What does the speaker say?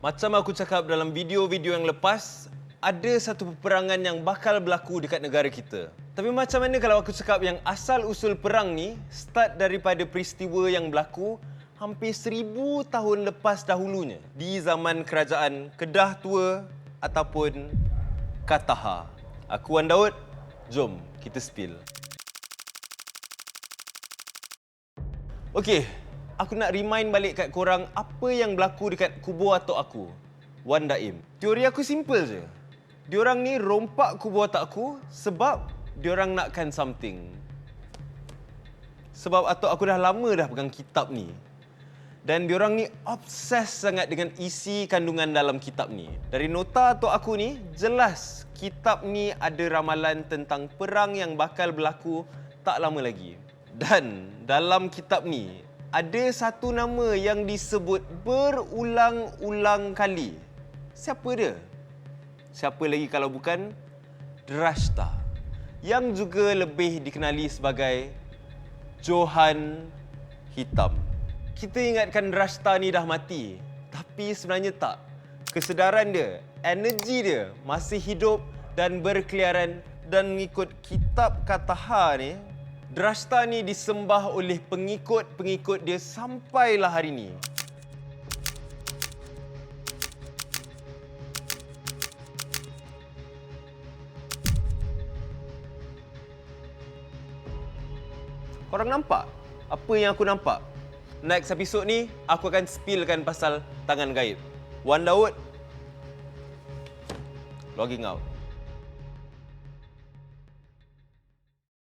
Macam aku cakap dalam video-video yang lepas, ada satu peperangan yang bakal berlaku dekat negara kita. Tapi macam mana kalau aku cakap yang asal-usul perang ni start daripada peristiwa yang berlaku hampir 1000 tahun lepas dahulunya di zaman kerajaan Kedah Tua ataupun Kataha. Aku Wan Daud, jom kita spill. Okey, aku nak remind balik kat korang apa yang berlaku dekat kubur atuk aku, Wan Daim. Teori aku simple je. Diorang ni rompak kubur atuk aku sebab diorang nakkan something. Sebab atuk aku dah lama dah pegang kitab ni. Dan diorang ni obses sangat dengan isi kandungan dalam kitab ni. Dari nota atuk aku ni, jelas kitab ni ada ramalan tentang perang yang bakal berlaku tak lama lagi. Dan dalam kitab ni, ada satu nama yang disebut berulang-ulang kali. Siapa dia? Siapa lagi kalau bukan Drashta, yang juga lebih dikenali sebagai Johan Hitam. Kita ingatkan Drashta ni dah mati, tapi sebenarnya tak. Kesedaran dia, energi dia masih hidup dan berkeliaran, dan mengikut kitab Kataha ni, Drashta ni disembah oleh pengikut-pengikut dia sampailah hari ni. Korang nampak apa yang aku nampak? Next episode ni, aku akan spillkan pasal tangan gaib. Wan Daud, logging out.